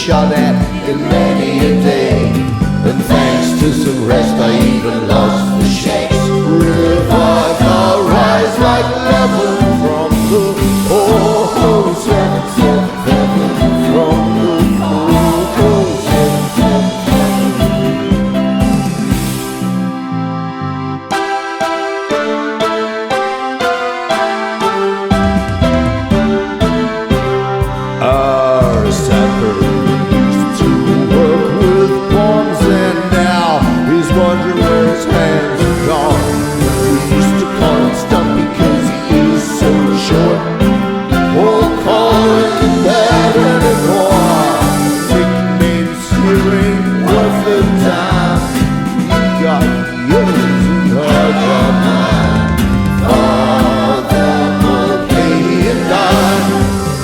shot at in many a day. And thanks to some rest I even lost the shakes. Revive, I'll rise like leaven from the 777, from the 777. Our sapper used to work with bombs, and now he's wondering where his hands are gone. We used to call him Stumpy because he is so short. Won't call him that anymore. Nicknames here ain't worth the time. You got yours and I got mine. Father Mulcahy and I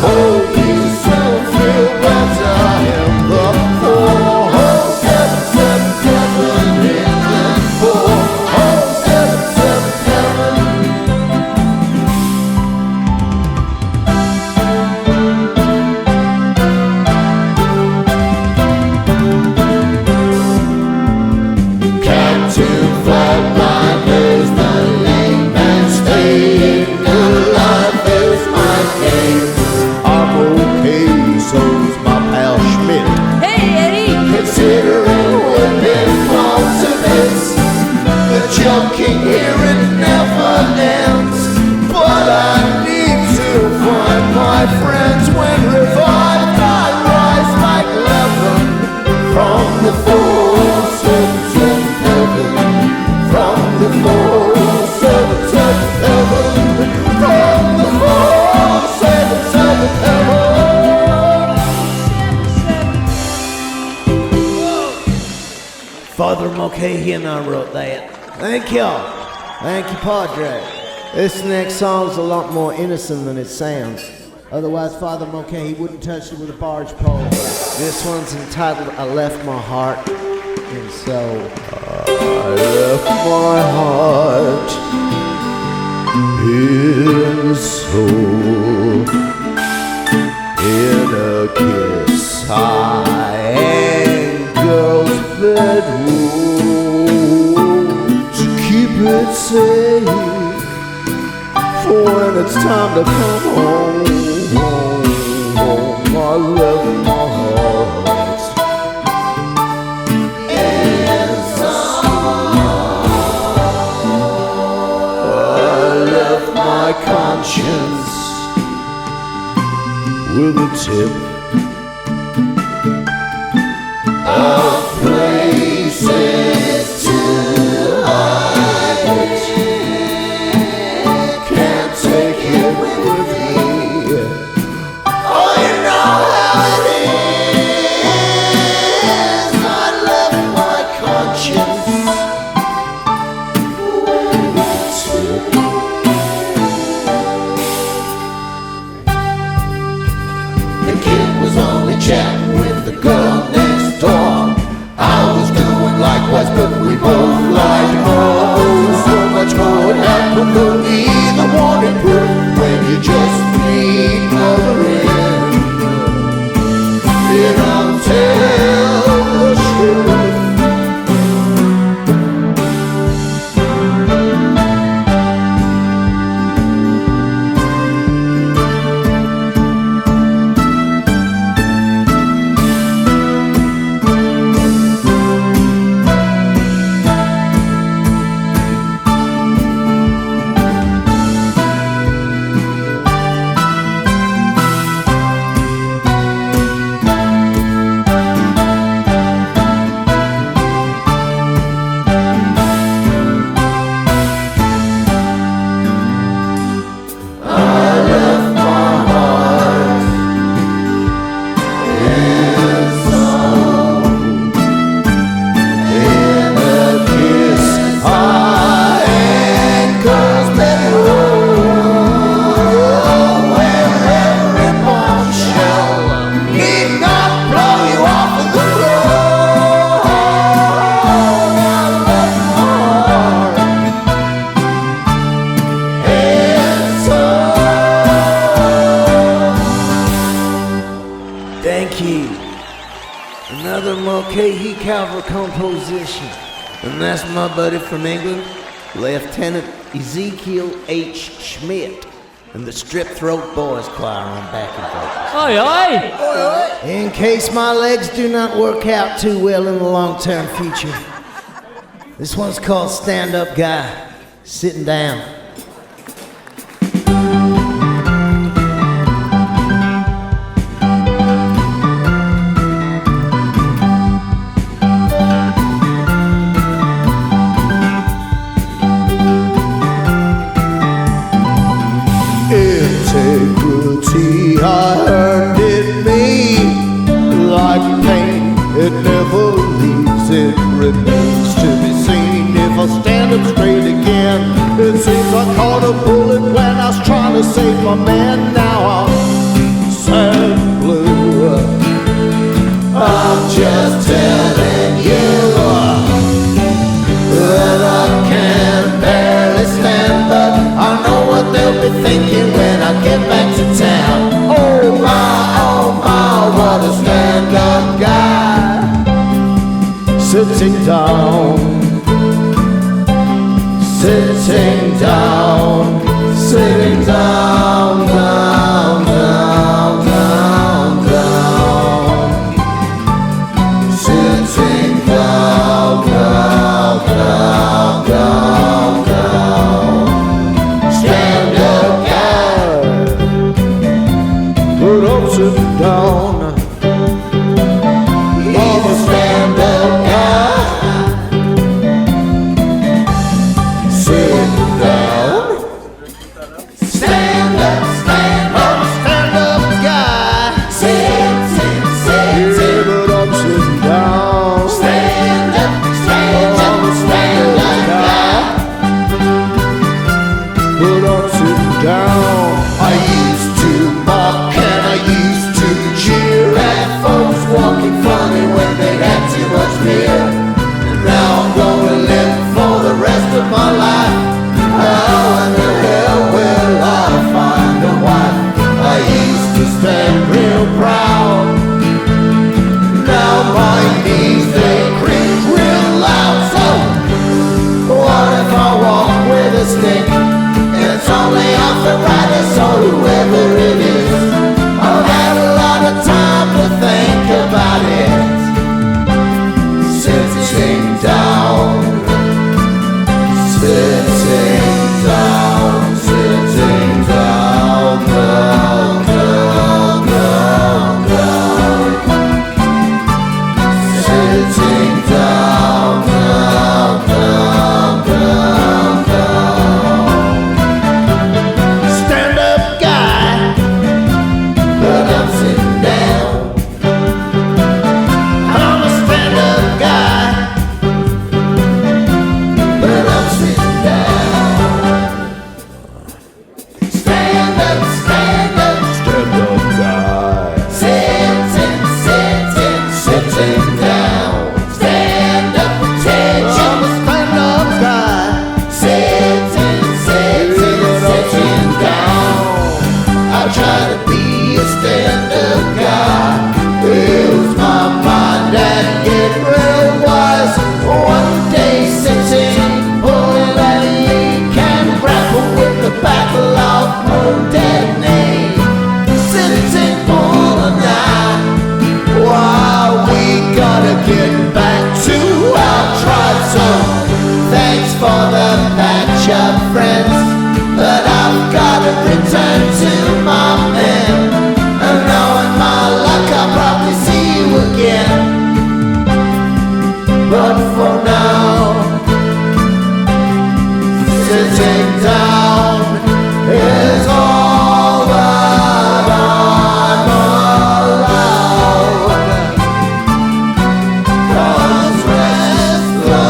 hope you still feel better in the 4777 in the 4777. Captain Flatline is the name, and staying alive is my game. I'm okay, so's my pal Schmidt. Hey, Eddie! Considering we've been blown to bits, the joking here it never ends. But I need to find my friends. When revived I rise like leaven from the 4777, from the 4777, from the 4777. Father Mulcahy and I wrote that. Thank y'all. Thank you, Padre. This next song's a lot more innocent than it sounds. Otherwise, Father Mulcahy wouldn't touch it with a barge pole. This one's entitled I Left My Heart in Soul. I left my heart in soul, in a kiss high and girl's bedroom, to keep it safe for when it's time to come home. I left my heart in soul. I left my conscience with a tip of places to hide it. Can't take it with me. Oh, you know how it is. I left my conscience with a tip. The kid was only chatting with the girl next door. I was doing likewise, but we both lied more. So much more would happen than either wanted proof when you just need mothering. You don't tell the truth. Another Mulcahy Calver composition. And that's my buddy from England, Lieutenant Ezekiel H. Schmidt, and the Strip Throat Boys Choir on backing vocals. Oi, oi! In case my legs do not work out too well in the long-term future. This one's called Stand Up Guy, Sitting Down. Integrity, I earned it me. Like pain, it never leaves, it remains to be seen. If I stand up straight again, it seems I caught a bullet when I was trying to save my man. Now I'm sad and blue. I'm just telling you that I can barely stand, but I know what they'll be thinking when I get back to town. Oh my, what a stand-up guy. Sitting down, sitting down, sitting down, down, down, down, down. Sitting down, down, down, down, down. Stand up guy, but I'm sitting down. I'm a stand up guy, sitting down. Stand up, stand up. I'm a stand up guy, sitting, sitting. Yeah, but I'm sitting down. Stand up, stand up, stand up guy, but I'm sitting down. I used to mock and I used to cheer at folks walking funny when they had too much beer. And now I'm gonna live for the rest of my life. How in the hell will I find a wife? I used to stand real proud. Now my knees they creak real loud. So what if I walk with a stick? It's only arthritis or whoever it is. I've had a lot of time to think about it. Sitting down, sitting down, sitting down, down, down, down, down. Sitting down, down, down, down, down. Stand up guy, but I'm sitting down. I'm a stand up guy, but I'm sitting down. Stand up, stand up, stand up guy. Sitting, sitting, sitting down. Stand up, attention. I'm a stand up guy. Sitting, sitting, sitting down. I try to be a stand up guy. Use my mind and get real wise. One day sitting, pulling at a leak and grapple with the battle of modernity. Sitting, pulling out. Wow, we gotta get back to our tribe. So thanks for the patch up, friends, but I've gotta return to my men. And knowing my luck, I'll probably see you again. But for now, sitting down is all that I'm allowed. 'Cause rest the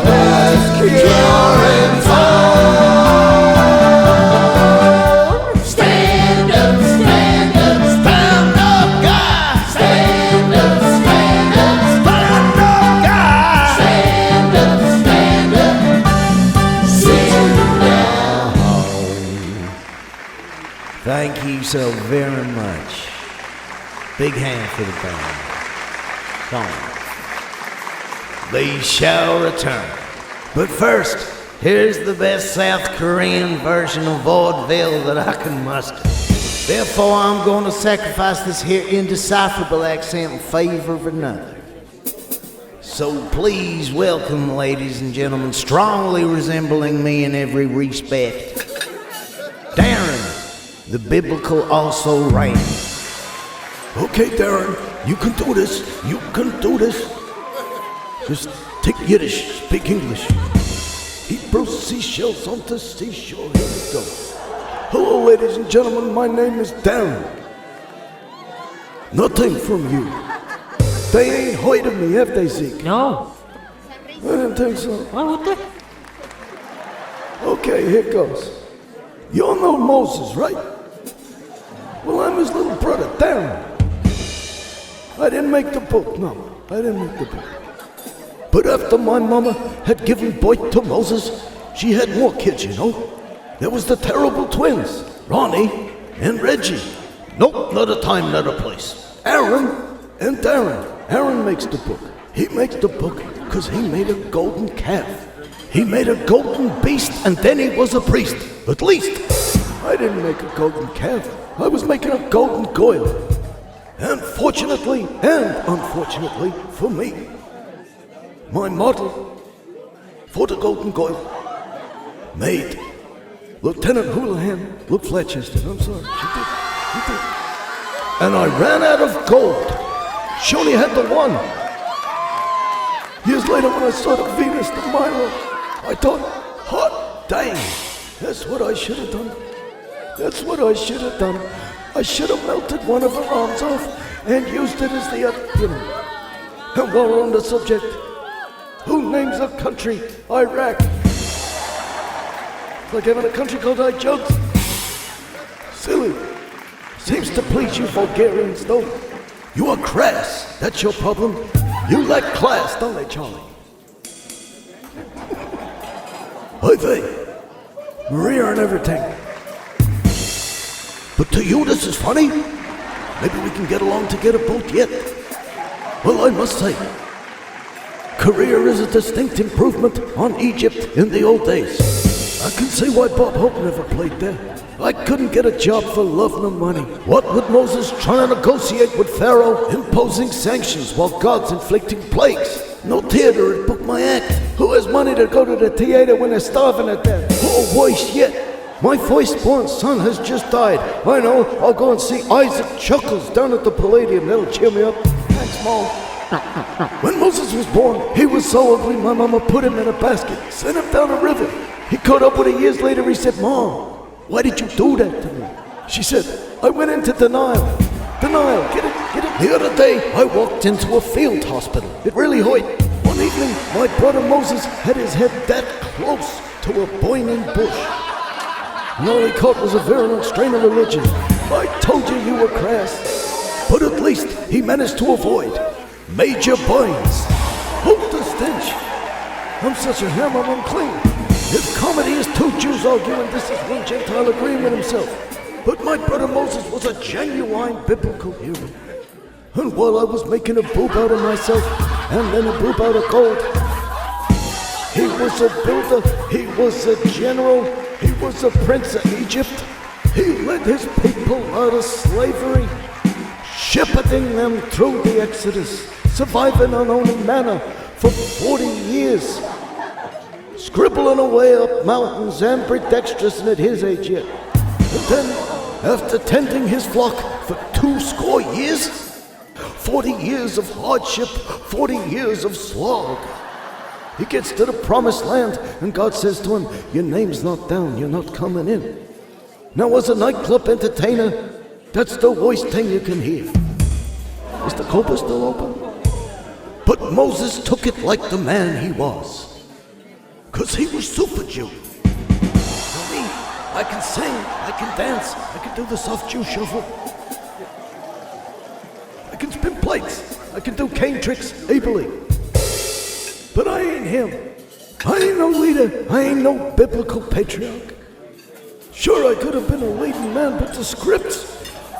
best cure in town. Stand up, stand up, stand up guy. Stand up, stand up, stand up guy. Stand up, stand up, sitting down. Thank you so very much. Big hand for the band. song. They shall return. But first, here's the best South Korean version of vaudeville that I can muster. Therefore, I'm going to sacrifice this here indecipherable accent in favor of another. So please welcome, ladies and gentlemen, strongly resembling me in every respect, Darren, the biblical also ran. Okay, Darren, you can do this. You can do this. Just take Yiddish, speak English. Hebrew seashells on the seashore. Here we go. Hello, ladies and gentlemen. My name is Darren. Nothing from you. They ain't heard of me, have they, Zeke? No. I didn't think so. What the? Okay, here goes. You all know Moses, right? Well, I'm his little brother, Darren. I didn't make the book, no. I didn't make the book. But after my mama had given birth to Moses, she had more kids, you know. There was the terrible twins, Ronnie and Reggie. Nope, not a time, not a place. Aaron and Darren. Aaron makes the book. He makes the book because he made a golden calf. He made a golden beast, and then he was a priest. At least, I didn't make a golden calf. I was making a golden goyle. And fortunately and unfortunately for me, my model for the golden goyle made Lieutenant Houlihan look flat-chested. I'm sorry, she did. And I ran out of gold. She only had the one. Years later, when I saw the Venus de Milo, I thought, hot dang, that's what I should have done. That's what I should have done. I should have melted one of her arms off and used it as the, And while we're on the subject, who names a country Iraq? It's like having a country called I Jugs. Silly. Seems to please you Bulgarians, though. You are crass. That's your problem. You lack class, don't they, Charlie? I think. Maria and everything. But to you, this is funny? Maybe we can get along to get a boat yet. Well, I must say, Korea is a distinct improvement on Egypt in the old days. I can see why Bob Hope never played there. I couldn't get a job for love nor money. What with Moses trying to negotiate with Pharaoh, imposing sanctions while God's inflicting plagues? No theater would book my act. Who has money to go to the theater when they're starving to death? Or worse yet, my firstborn son has just died. I know, I'll go and see Isaac Chuckles down at the Palladium. That'll cheer me up. Thanks, Mom. When Moses was born, he was so ugly, my mama put him in a basket, sent him down a river. He caught up with her years later. He said, Mom, why did you do that to me? She said, I went into denial. Denial, get it? The other day, I walked into a field hospital. It really hurt. One evening, my brother Moses had his head that close to a burning bush. And all he caught was a virulent strain of religion. I told you were crass. But at least he managed to avoid major burns. Hold the stench. I'm such a ham, I'm unclean. If comedy is two Jews arguing, this is one Gentile agreeing with himself. But my brother Moses was a genuine biblical hero. And while I was making a boob out of myself, and then a boob out of gold, he was a builder, he was a general, he was a prince of Egypt. He led his people out of slavery, shepherding them through the Exodus, surviving on only manna for 40 years. Scribbling away up mountains, ambidextrous and at his age yet. And then, after tending his flock for 20 years, 40 years of hardship, 40 years of slog, he gets to the promised land, and God says to him, your name's not down, you're not coming in. Now, as a nightclub entertainer, that's the worst thing you can hear. Is the Copa still open? But Moses took it like the man he was. 'Cause he was super Jew. For me, I can sing, I can dance, I can do the soft Jew shuffle. I can spin plates, I can do cane tricks ably. But I ain't him. I ain't no leader, I ain't no biblical patriarch. Sure, I could have been a leading man, but the scripts,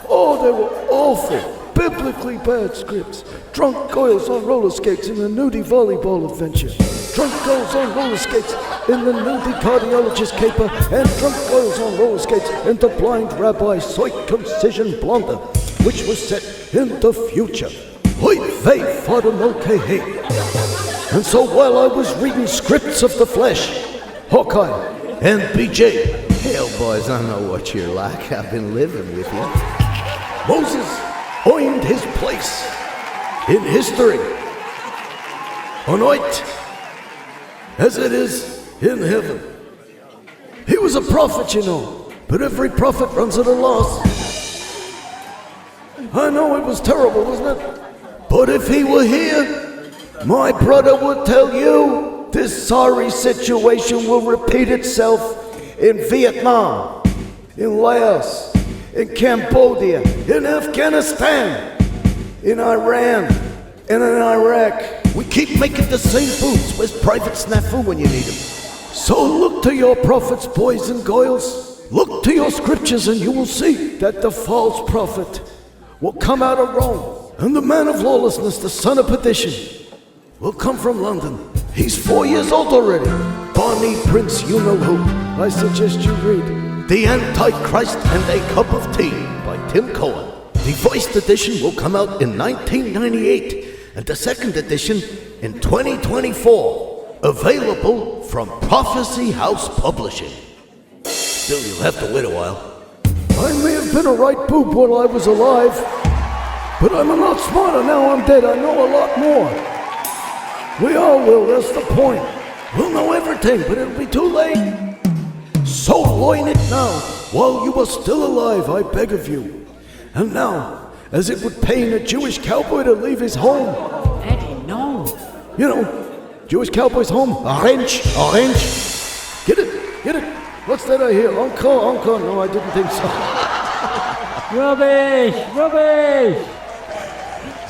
oh, they were awful. biblically bad scripts. Drunk girls on roller skates in a nudie volleyball adventure. Drunk girls on roller skates in the nudie cardiologist caper. And drunk girls on roller skates in the blind rabbi circumcision blunder, which was set in the future. Oy vey, Father Mulcahy. And so while I was reading scripts of the flesh, Hawkeye and BJ, Hell, boys, I know what you're like. I've been living with you. Moses earned his place in history on earth as it is in heaven. He was a prophet, you know, but every prophet runs at a loss. I know it was terrible, wasn't it? But if he were here, my brother would tell you this sorry situation will repeat itself in Vietnam, in Laos, in Cambodia, in Afghanistan, in Iran, and in Iraq. We keep making the same boots. Where's Private Snafu when you need him? So look to your prophets, boys and girls. Look to your scriptures and you will see that the false prophet will come out of Rome. And the man of lawlessness, the son of perdition, will come from London. He's 4 years old already. Barney Prince, you know who. I suggest you read The Antichrist and a Cup of Tea by Tim Cohen. The voiced edition will come out in 1998 and the second edition in 2024. Available from Prophecy House Publishing. Still, you'll have to wait a while. I may have been a right boob while I was alive, but I'm a lot smarter now I'm dead. I know a lot more. We all will, that's the point. We'll know everything, but it'll be too late. So learn it now, while you are still alive, I beg of you. And now, as it would pain a Jewish cowboy to leave his home. Eddie, no. You know, Jewish cowboy's home. Orange. Get it. What's that I hear? Encore. No, I didn't think so. Rubbish.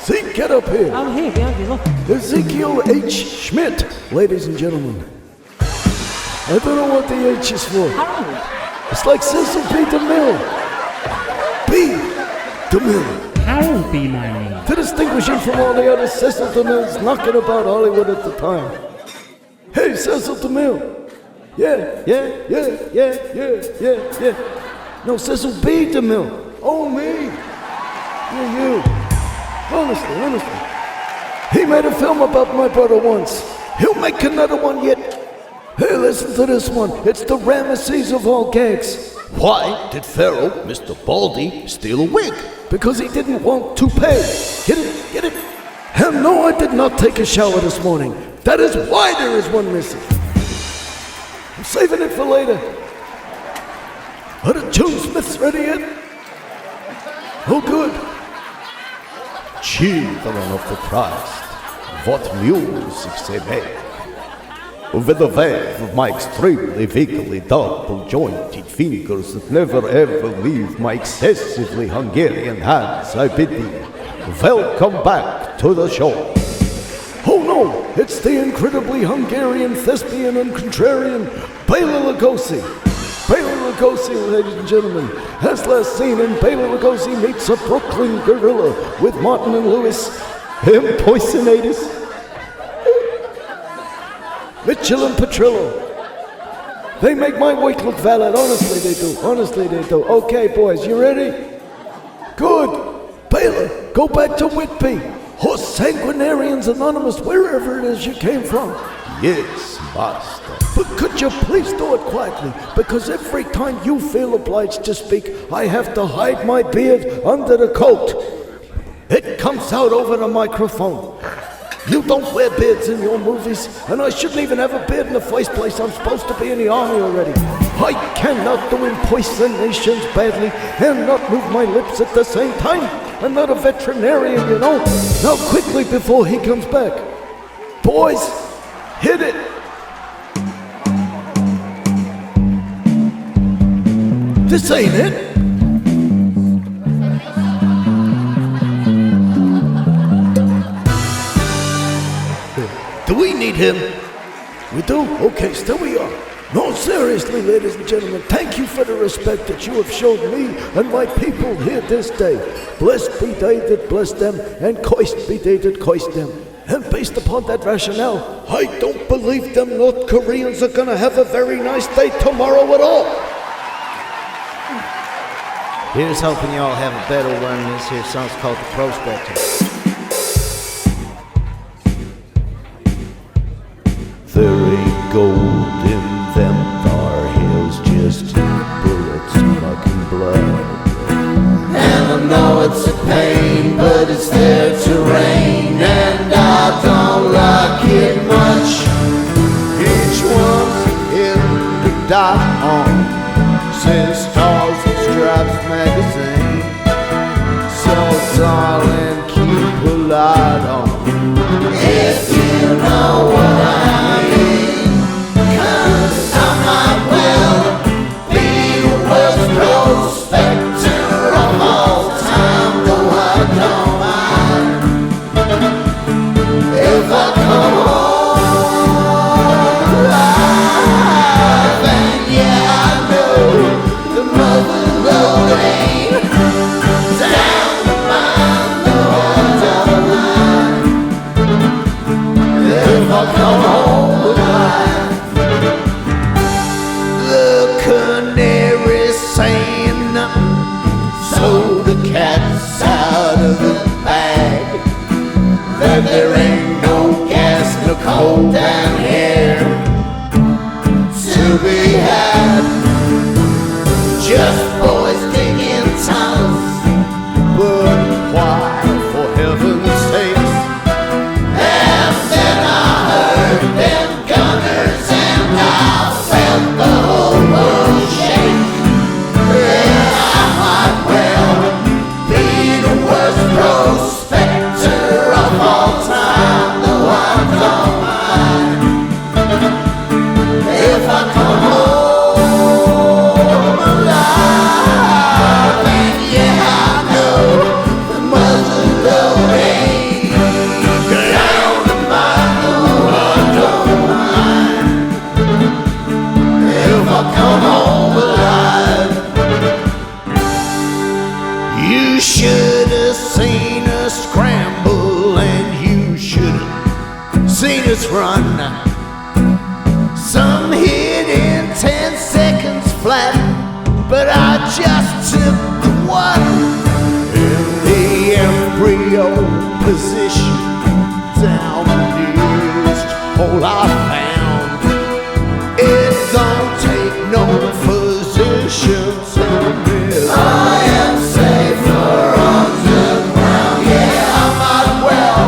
Zeke, get up here. I'm here behind you, look. Ezekiel H. Schmidt, ladies and gentlemen. I don't know what the H is for. Harold. It's like Cecil B. DeMille. B. DeMille. Harold be my name. To distinguish him from all the other Cecil DeMilles knocking about Hollywood at the time. Hey, Cecil DeMille. Yeah. No, Cecil B. DeMille. Oh, me. Yeah, you. Honestly. He made a film about my brother once. He'll make another one yet. Hey, listen to this one. It's the Ramesses of all gags. Why did Pharaoh, Mr. Baldy, steal a wig? Because he didn't want to pay. Get it? Hell no, I did not take a shower this morning. That is why there is one missing. I'm saving it for later. Are the June Smiths ready yet? Oh, good. Children of the Christ, what music they make. With the wave of my extremely wiggly double-jointed fingers that never ever leave my excessively Hungarian hands, I bid thee, welcome back to the show. Oh no, it's the incredibly Hungarian, thespian, and contrarian Bela Lugosi. Bela Lugosi, ladies and gentlemen, as last seen in Bela Lugosi meets a Brooklyn gorilla with Martin and Lewis, Poisonators, Mitchell and Petrillo. They make my week look valid, honestly they do. Okay, boys, you ready? Good. Bela, go back to Whitby, or Sanguinarians Anonymous, wherever it is you came from. Yes, master. But could you please do it quietly? Because every time you feel obliged to speak, I have to hide my beard under the coat. It comes out over the microphone. You don't wear beards in your movies, and I shouldn't even have a beard in the first place. I'm supposed to be in the army already. I cannot do impersonations badly and not move my lips at the same time. I'm not a veterinarian, you know. Now quickly before he comes back. Boys, hit it. This ain't it. Do we need him? We do? Okay, still we are. No, seriously, ladies and gentlemen, thank you for the respect that you have showed me and my people here this day. Blessed be they that bless them, and cursed be they that curse them. And based upon that rationale, I don't believe them North Koreans are gonna have a very nice day tomorrow at all. Here's hoping y'all have a better one. This here song's called The Prospector. There ain't gold in them thar hills, just bullets smoking blood. And I know it's a pain, but it's their terrain, and I don't like it much. Each one's hit to die on, says Stars and Stripes magazine. So darling, keep a light on, if you know what I mean. 'Cause I might well be the worst prospector of all time, though I don't mind if I come home alive. And yeah, I know the mother lode ain't down to mine, though I don't mind if I come home alive. The canary's saying nothing, so the cat's out of the bag. That there ain't no gas, no coal down here to be had. Just boys digging tunnels, but why, for heaven's sakes? And then I heard them gunners, and I felt the whole world shake. Yeah, I might well be the worst prospector of all time, though I don't mind if I come home alive. And yeah, I know the mother lode ain't down to mine, though I don't mind if I come home alive. You should have seen us scramble, and you should have seen us run. Some hit in 10 seconds flat, but I just took the one in the embryo position down the nearest hole I found. It don't take no physician to miss. I am safer underground. Yeah, I might well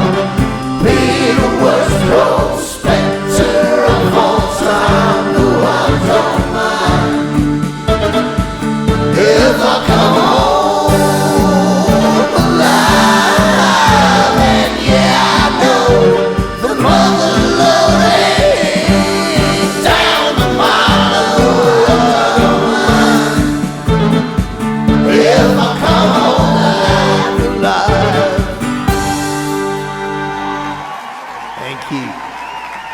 be the worst prospector of all time, though I don't mind if I come home alive. And yeah, I know the mother lode ain't down to mine, though I don't mind if I come home alive. Thank you.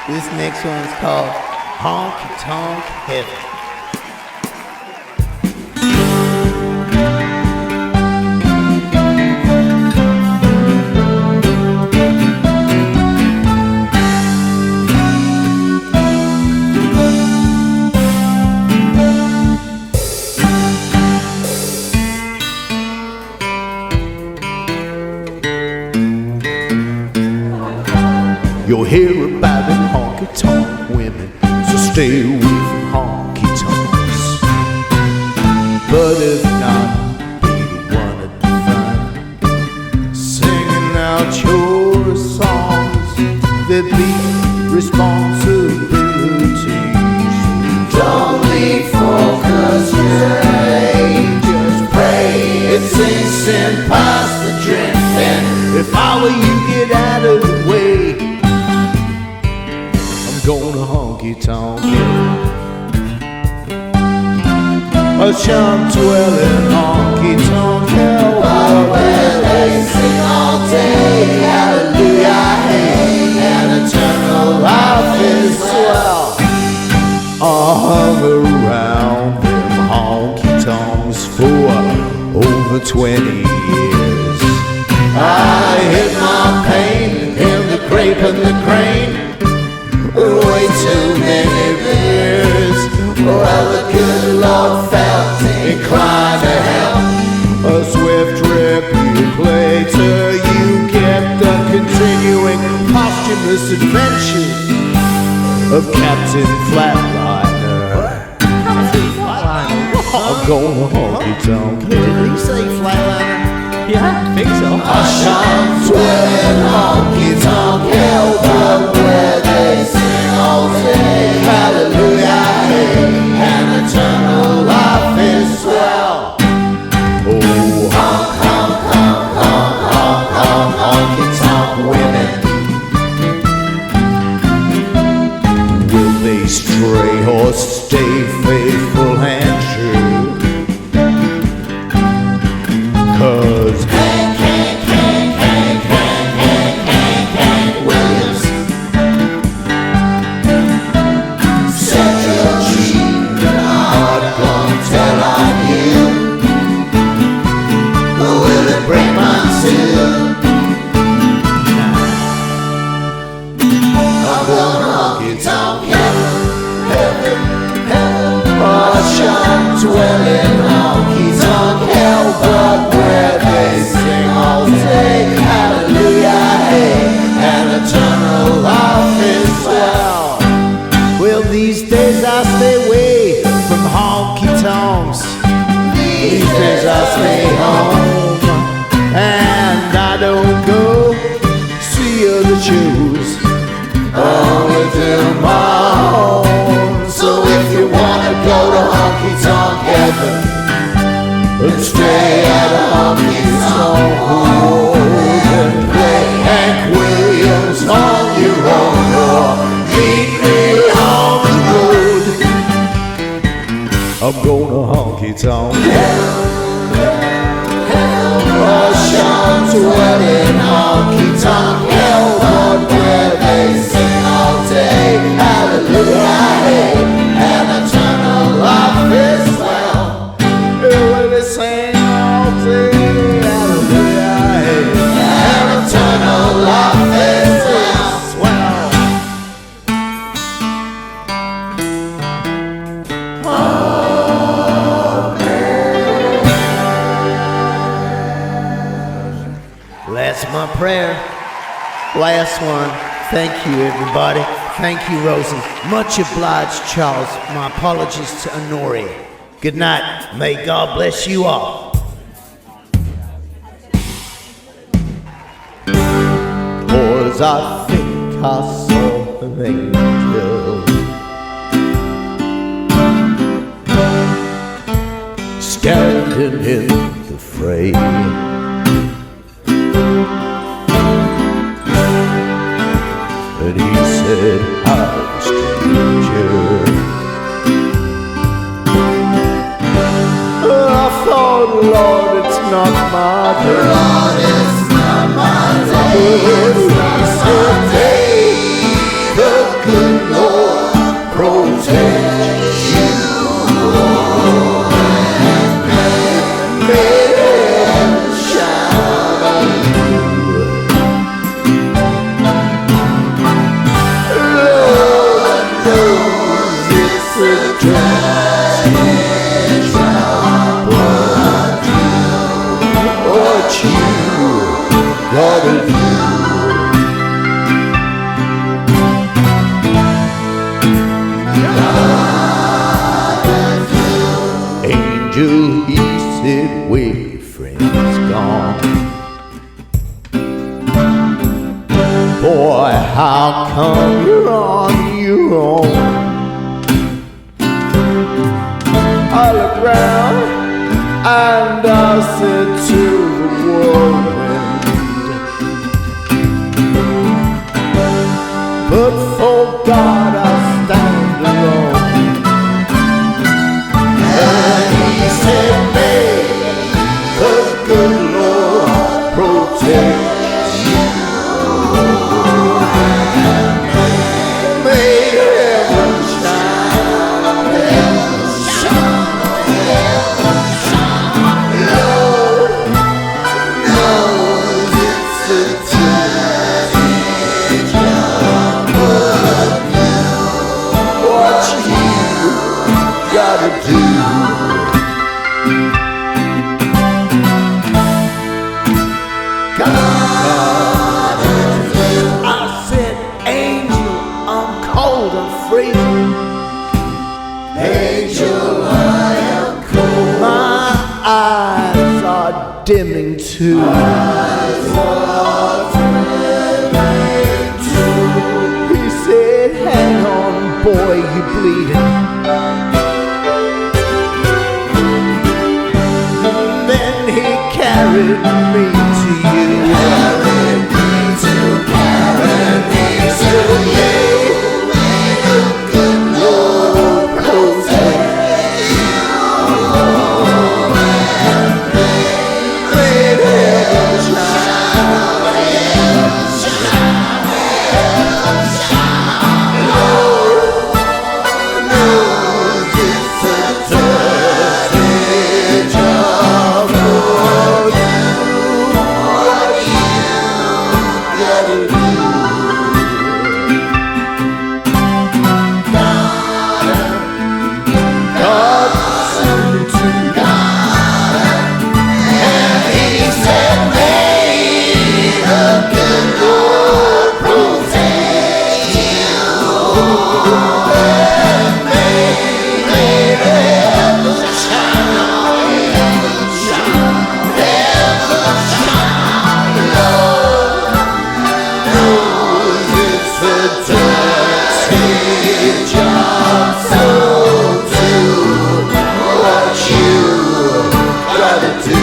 This next one's called Honky Tonk Heaven. You'll hear about them honky-tonk women, so stay away from honky-tonks. But if not, be one of the fun, singing out your songs that be responsibilities. Don't leave focus, just pray it's instant past the drink. And if I were you, get out of the way, gonna honky-tonk a chum twirling honky-tonk hell. Oh, where they sing all day, hallelujah, hey, and eternal life is swell. hung around them honky-tonks for over 20 years. I hid my pain in the grape and the crane, way too many beers. Well, the good Lord felt inclined to help. A swift repeat play till you get the continuing posthumous adventures of Captain Flatliner. I'm going to honky-tonk. Did he say Flatliner? Yeah, I think so. I shone sweating honky-tonk hell, but where they sing all day, hallelujah, hey, and eternal life is swell. Oh, honk, honk, honk, honk, honk, honk, honky-tonk women. Will they stray or stay faithful and true? 'Cause Hank Williams set your cheek, not gonna tell on you. Will it break mine too? I'm gonna honky-tonk heaven. Ocean dwelling honky-tonk hell, but where they sing all day, hallelujah, hey, and eternal life is swell. Well, these days I stay away from honky-tonks. These days I stay home, And I don't go see other shows. only to my own. So if you wanna go to honky-tonk heaven, and stay at a honky-tonk and play Hank Williams on your own, or meet me on the road. I'm gonna honky-tonk Ocean's wedding honky-tonk hell, but where they sing all day, hallelujah, hey, and eternal life is swell. Where they sing all day, hallelujah, hey, And eternal life is swell. That's my prayer. Last one. Thank you, everybody. Thank you, Rosie. Much obliged, Charles. My apologies to Onoria. Good night. May God bless you all. Boys, I think I saw an angel standing in the fray. And he said, I'm a stranger. I thought, Lord, it's not my day. Lord, it's not my day. It's my day. The good Lord protect you. And may heaven shine on you. Lord knows it's a tragic job, but what you gotta do. Angel, he said, where your friends gone? Boy, how come you're on your own? I look round and I said to the whirlwind, but for God I stand alone. And he said, may the good Lord protect you. May heaven shine bleeding. Then he carried me to you. Carried me to paradise. May the good Lord protect you. May heaven shine. Lord knows it's a dirty job for you. What you gotta do. God sent it to God, and he said, may the good Lord protect you, and may heaven shine, heaven shine, Lord knows it's a dirty job, so do what you gotta do.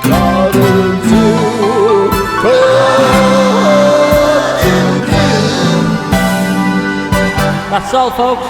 Gotta do what you do. That's all, folks.